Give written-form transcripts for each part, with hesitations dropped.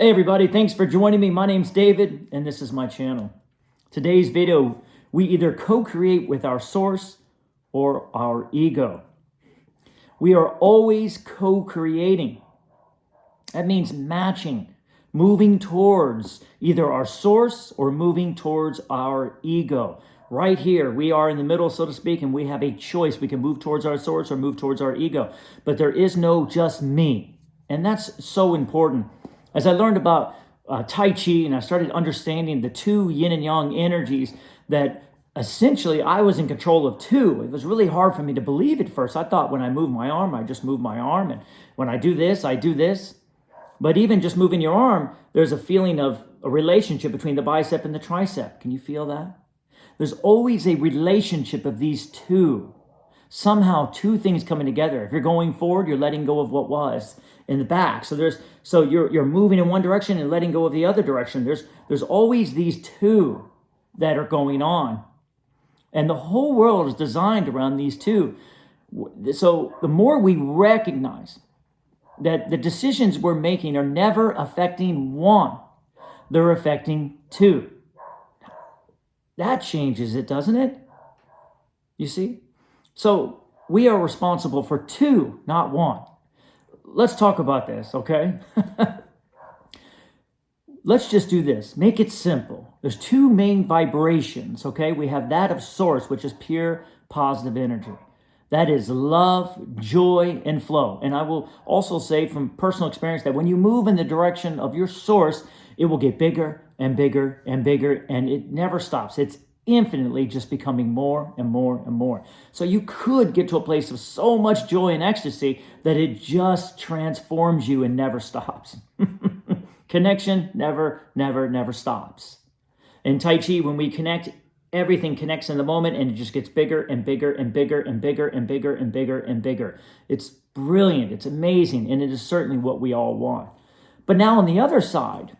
Hey everybody, thanks for joining me. My name's David and this is my channel. Today's video, we either co-create with our source or our ego. We are always co-creating. That means matching, moving towards either our source or moving towards our ego. Right here, we are in the middle, so to speak, and we have a choice. We can move towards our source or move towards our ego. But there is no just me. And that's so important. As I learned about Tai Chi and I started understanding the two yin and yang energies, that essentially I was in control of two. It was really hard for me to believe at first. I thought when I move my arm, I just move my arm. And when I do this, I do this. But even just moving your arm, there's a feeling of a relationship between the bicep and the tricep. Can you feel that? There's always a relationship of these two. Somehow two things coming together. If you're going forward, you're letting go of what was in the back. So you're moving in one direction and letting go of the other direction. There's always these two that are going on. And the whole world is designed around these two. So the more we recognize that the decisions we're making are never affecting one, they're affecting two. That changes it, doesn't it? You see? So we are responsible for two, not one. Let's talk about this, okay? Let's just do this. Make it simple. There's two main vibrations, okay? We have that of source, which is pure positive energy. That is love, joy, and flow. And I will also say from personal experience that when you move in the direction of your source, it will get bigger and bigger and bigger, and it never stops. It's infinitely just becoming more and more and more. So you could get to a place of so much joy and ecstasy that it just transforms you and never stops. Connection never stops. In Tai Chi, when we connect, everything connects in the moment and it just gets bigger and bigger and bigger and bigger and bigger and bigger and bigger. It's brilliant. It's amazing. And it is certainly what we all want. But now on the other side,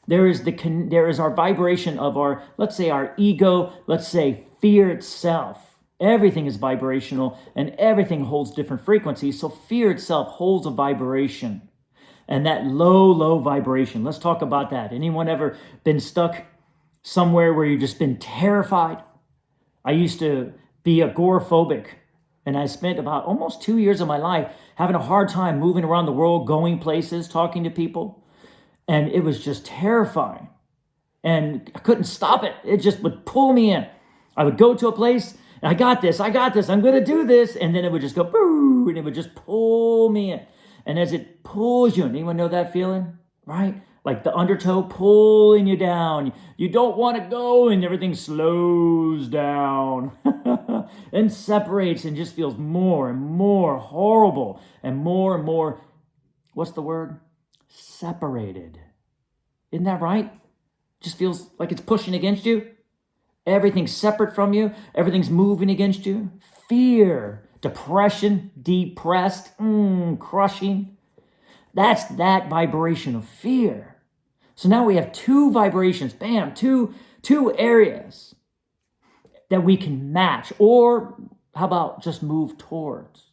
there is our vibration of our, let's say our ego, let's say fear itself. Everything is vibrational and everything holds different frequencies. So fear itself holds a vibration, and that low vibration. Let's talk about that. Anyone ever been stuck somewhere where you've just been terrified? I used to be agoraphobic, and I spent about almost 2 years of my life having a hard time moving around the world, going places, talking to people. And it was just terrifying. And I couldn't stop it. It just would pull me in. I would go to a place, and I got this, I'm going to do this. And then it would just go, boo, and it would just pull me in. And as it pulls you in, anyone know that feeling? Right? Like the undertow pulling you down. You don't want to go, and everything slows down and separates and just feels more and more horrible and more, what's the word? Separated. Isn't that right? Just feels like it's pushing against you. Everything's separate from you. Everything's moving against you. Fear, depression, depressed, crushing. That's that vibration of fear. So now we have two vibrations, bam, two areas that we can match. Or how about just move towards?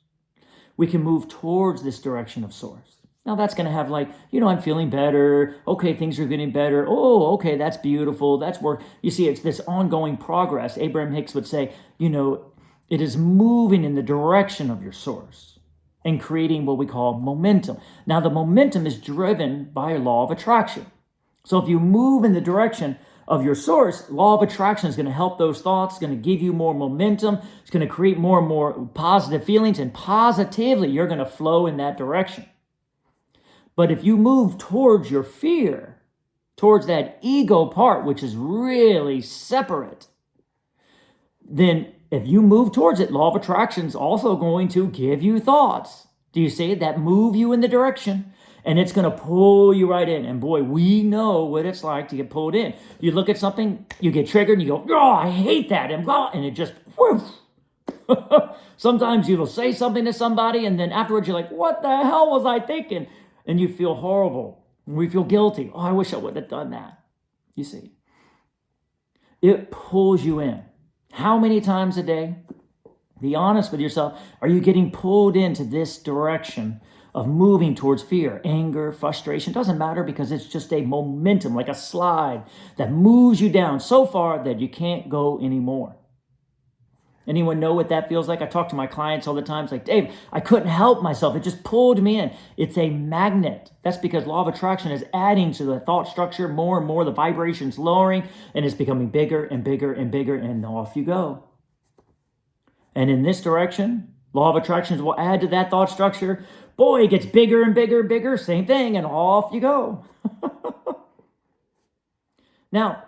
We can move towards this direction of source. Now that's going to have like, I'm feeling better. Okay, things are getting better. Oh, okay, that's beautiful. That's work. You see, it's this ongoing progress. Abraham Hicks would say, it is moving in the direction of your source and creating what we call momentum. Now the momentum is driven by a law of attraction. So if you move in the direction of your source, law of attraction is going to help those thoughts, going to give you more momentum. It's going to create more and more positive feelings, and positively you're going to flow in that direction. But if you move towards your fear, towards that ego part, which is really separate, then if you move towards it, law of attraction is also going to give you thoughts. Do you see it? That move you in the direction, and it's going to pull you right in. And boy, we know what it's like to get pulled in. You look at something, you get triggered, and you go, oh, I hate that. And it just, whoosh. Sometimes you will say something to somebody, and then afterwards you're like, what the hell was I thinking? And you feel horrible. We feel guilty. Oh, I wish I would have done that. You see, it pulls you in. How many times a day? Be honest with yourself. Are you getting pulled into this direction of moving towards fear, anger, frustration. Doesn't matter, because it's just a momentum, like a slide that moves you down so far that you can't go anymore. Anyone know what that feels like? I talk to my clients all the time. It's like, Dave, I couldn't help myself. It just pulled me in. It's a magnet. That's because law of attraction is adding to the thought structure more and more. The vibration's lowering, and it's becoming bigger and bigger and bigger, and off you go. And in this direction, law of attractions will add to that thought structure. Boy, it gets bigger and bigger and bigger. Same thing, and off you go. Now,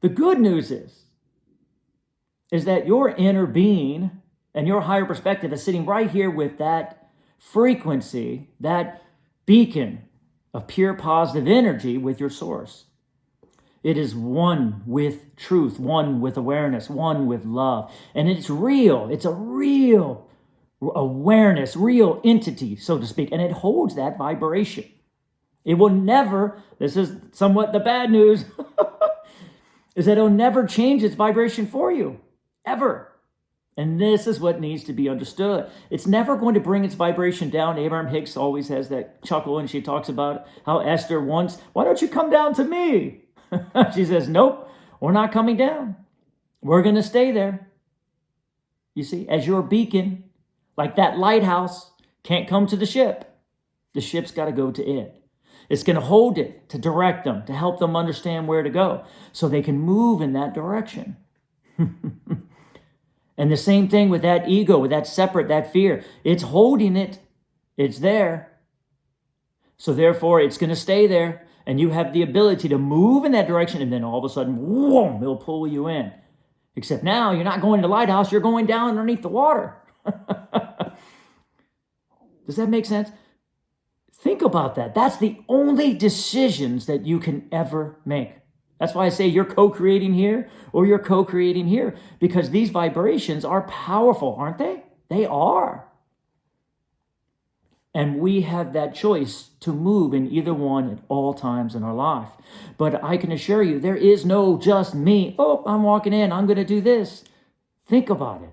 the good news is that your inner being and your higher perspective is sitting right here with that frequency, that beacon of pure positive energy with your source. It is one with truth, one with awareness, one with love. And it's real. It's a real awareness, real entity, so to speak. And it holds that vibration. It will never, this is somewhat the bad news, is that it'll never change its vibration for you. Ever. And this is what needs to be understood. It's never going to bring its vibration down. Abraham Hicks always has that chuckle, and she talks about how Esther once, why don't you come down to me? She says, nope, we're not coming down. We're going to stay there. You see, as your beacon, like that lighthouse, can't come to the ship. The ship's got to go to it. It's going to hold it, to direct them, to help them understand where to go, so they can move in that direction. And the same thing with that ego, with that separate, that fear. It's holding it. It's there. So therefore, it's going to stay there. And you have the ability to move in that direction. And then all of a sudden, whoom, it'll pull you in. Except now, you're not going to the lighthouse. You're going down underneath the water. Does that make sense? Think about that. That's the only decisions that you can ever make. That's why I say you're co-creating here or you're co-creating here, because these vibrations are powerful, aren't they? They are. And we have that choice to move in either one at all times in our life. But I can assure you, there is no just me. Oh, I'm walking in. I'm going to do this. Think about it.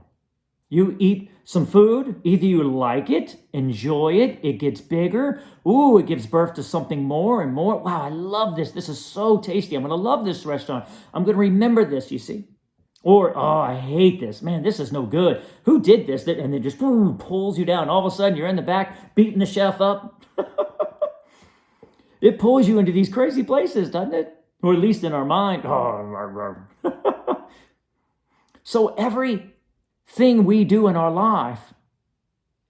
You eat some food. Either you like it, enjoy it, it gets bigger. Ooh, it gives birth to something more and more. Wow, I love this. This is so tasty. I'm going to love this restaurant. I'm going to remember this, you see. Or, oh, I hate this. Man, this is no good. Who did this? And it just pulls you down. All of a sudden, you're in the back beating the chef up. It pulls you into these crazy places, doesn't it? Or at least in our mind. So everything we do in our life,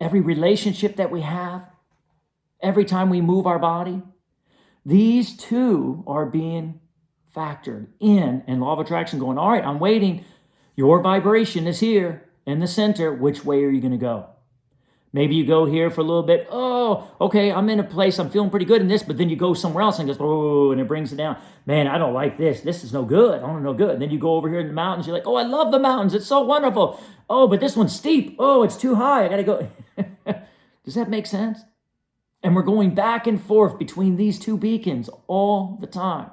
every relationship that we have, every time we move our body, these two are being factored in, and law of attraction going, all right, I'm waiting. Your vibration is here in the center. Which way are you going to go? Maybe you go here for a little bit. Oh, okay, I'm in a place, I'm feeling pretty good in this, but then you go somewhere else and goes, oh, and it brings it down. Man, I don't like this. This is no good. I don't know good. And then you go over here in the mountains. You're like, oh, I love the mountains. It's so wonderful. Oh, but this one's steep. Oh, it's too high. I got to go. Does that make sense? And we're going back and forth between these two beacons all the time.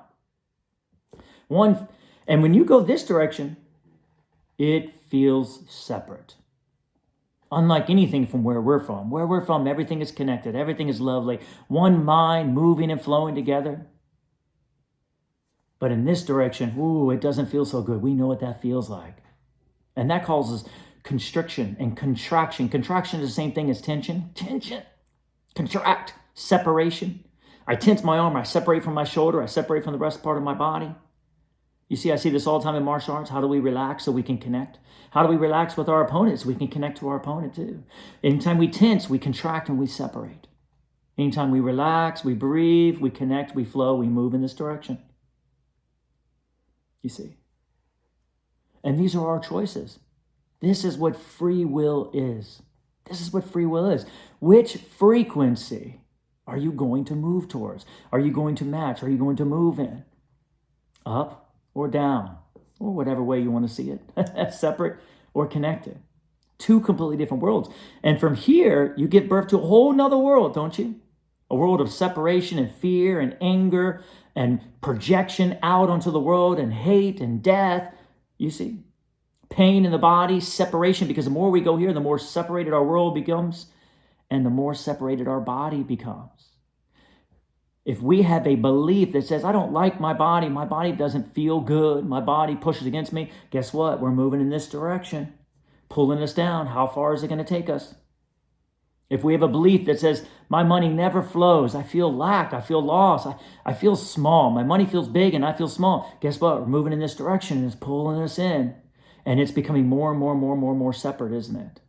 And when you go this direction, it feels separate. Unlike anything from where we're from. Where we're from, everything is connected. Everything is lovely. One mind moving and flowing together. But in this direction, ooh, it doesn't feel so good. We know what that feels like. And that causes constriction and contraction. Contraction is the same thing as tension. Tension. Contract. Separation. I tense my arm. I separate from my shoulder. I separate from the rest part of my body. You see, I see this all the time in martial arts. How do we relax so we can connect? How do we relax with our opponents so we can connect to our opponent too? Anytime we tense, we contract and we separate. Anytime we relax, we breathe, we connect, we flow, we move in this direction. You see? And these are our choices. This is what free will is. This is what free will is. Which frequency are you going to move towards? Are you going to match? Are you going to move in? Up or down, or whatever way you want to see it, separate or connected. Two completely different worlds. And from here, you give birth to a whole nother world, don't you? A world of separation and fear and anger and projection out onto the world and hate and death. You see? Pain in the body, separation, because the more we go here, the more separated our world becomes. and the more separated our body becomes. If we have a belief that says, I don't like my body doesn't feel good, my body pushes against me, guess what? We're moving in this direction, pulling us down. How far is it going to take us? If we have a belief that says, my money never flows, I feel lack, I feel loss, I feel small, my money feels big and I feel small, guess what? We're moving in this direction and it's pulling us in. And it's becoming more and more separate, isn't it?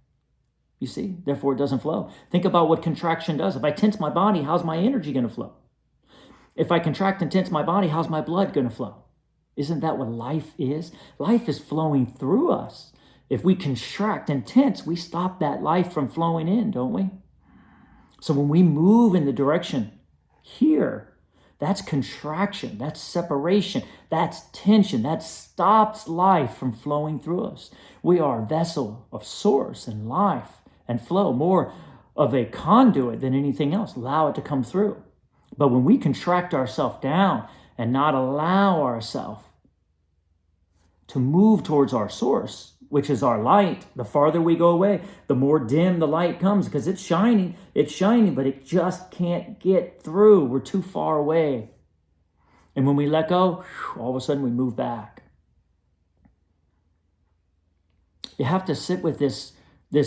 You see, therefore it doesn't flow. Think about what contraction does. If I tense my body, how's my energy going to flow? If I contract and tense my body, how's my blood going to flow? Isn't that what life is? Life is flowing through us. If we contract and tense, we stop that life from flowing in, don't we? So when we move in the direction here, that's contraction, that's separation, that's tension, that stops life from flowing through us. We are a vessel of source and life and flow, more of a conduit than anything else. Allow it to come through. But when we contract ourselves down and not allow ourselves to move towards our source, which is our light, the farther we go away, the more dim the light comes, because it's shining, but it just can't get through. We're too far away. And when we let go, all of a sudden we move back. You have to sit with this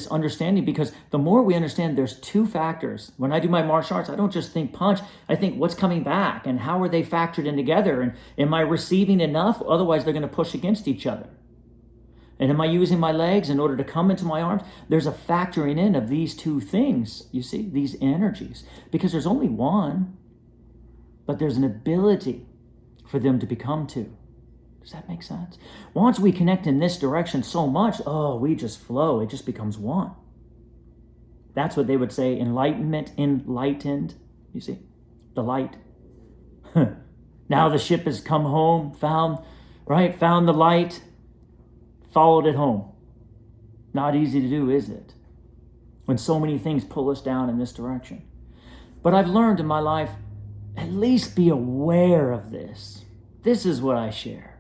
understanding, because the more we understand, there's two factors. When I do my martial arts, I don't just think punch, I think what's coming back and how are they factored in together, and am I receiving enough? Otherwise they're going to push against each other. And am I using my legs in order to come into my arms? There's a factoring in of these two things, you see, these energies, because there's only one, but there's an ability for them to become two. Does that make sense? Once we connect in this direction so much, we just flow. It just becomes one. That's what they would say, enlightenment, enlightened, you see, the light. Now the ship has come home, found the light, followed it home. Not easy to do, is it? When so many things pull us down in this direction. But I've learned in my life, at least be aware of this. This is what I share.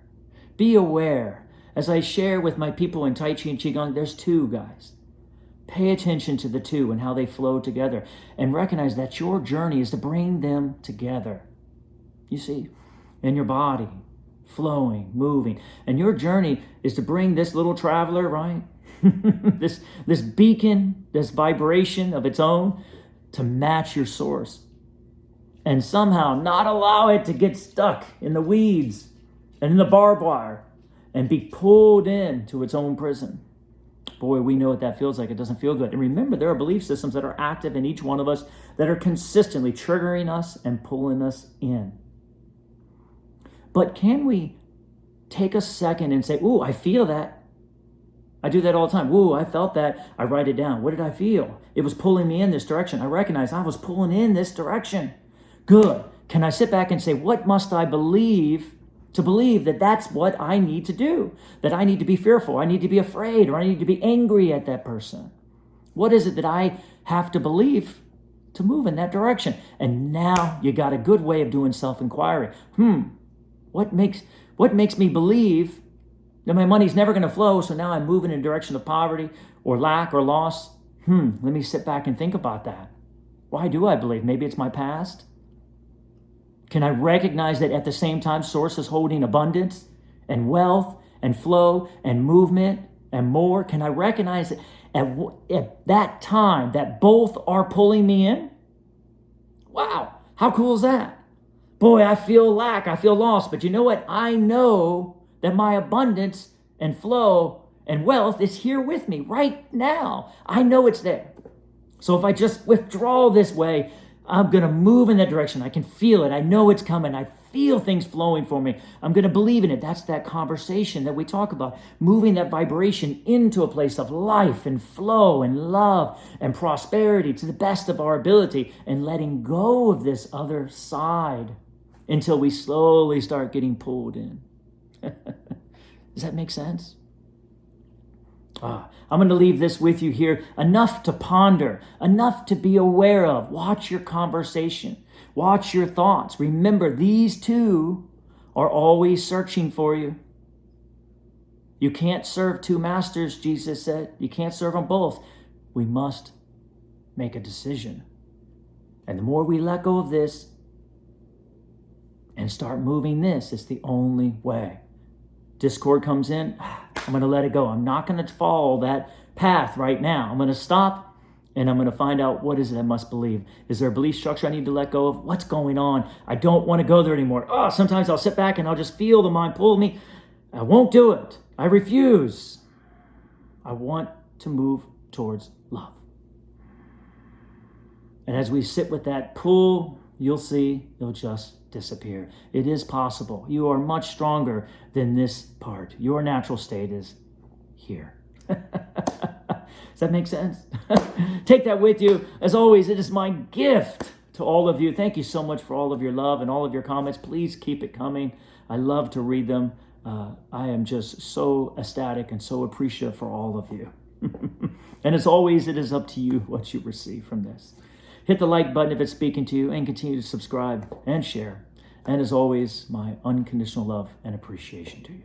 Be aware. As I share with my people in Tai Chi and Qigong, there's two, guys. Pay attention to the two and how they flow together, and recognize that your journey is to bring them together. You see, in your body, flowing, moving. And your journey is to bring this little traveler, right? this beacon, this vibration of its own, to match your source. And somehow not allow it to get stuck in the weeds and in the barbed wire and be pulled into its own prison. Boy, we know what that feels like. It doesn't feel good. And remember, there are belief systems that are active in each one of us that are consistently triggering us and pulling us in. But can we take a second and say, ooh, I feel that. I do that all the time. Ooh, I felt that. I write it down. What did I feel? It was pulling me in this direction. I recognize I was pulling in this direction. Good. Can I sit back and say, what must I believe to believe that that's what I need to do? That I need to be fearful, I need to be afraid, or I need to be angry at that person. What is it that I have to believe to move in that direction? And now you got a good way of doing self-inquiry. What makes me believe that my money's never going to flow, so now I'm moving in a direction of poverty or lack or loss? Let me sit back and think about that. Why do I believe? Maybe it's my past. Can I recognize that at the same time, Source is holding abundance and wealth and flow and movement and more? Can I recognize that at that time that both are pulling me in? Wow, how cool is that? Boy, I feel lack, I feel lost, but you know what? I know that my abundance and flow and wealth is here with me right now. I know it's there. So if I just withdraw this way, I'm going to move in that direction. I can feel it. I know it's coming. I feel things flowing for me. I'm going to believe in it. That's that conversation that we talk about, moving that vibration into a place of life and flow and love and prosperity to the best of our ability, and letting go of this other side until we slowly start getting pulled in. Does that make sense? I'm going to leave this with you here. Enough to ponder, enough to be aware of. Watch your conversation. Watch your thoughts. Remember, these two are always searching for you. You can't serve two masters, Jesus said. You can't serve them both. We must make a decision. And the more we let go of this and start moving this, it's the only way. Discord comes in, I'm going to let it go. I'm not going to follow that path right now. I'm going to stop and I'm going to find out, what is it I must believe? Is there a belief structure I need to let go of? What's going on? I don't want to go there anymore. Oh, sometimes I'll sit back and I'll just feel the mind pull me. I won't do it. I refuse. I want to move towards love. And as we sit with that pull, you'll see it'll just disappear. It is possible. You are much stronger than this part. Your natural state is here. Does that make sense? Take that with you. As always, it is my gift to all of you. Thank you so much for all of your love and all of your comments. Please keep it coming. I love to read them. I am just so ecstatic and so appreciative for all of you. And as always, it is up to you what you receive from this. Hit the like button if it's speaking to you, and continue to subscribe and share. And as always, my unconditional love and appreciation to you.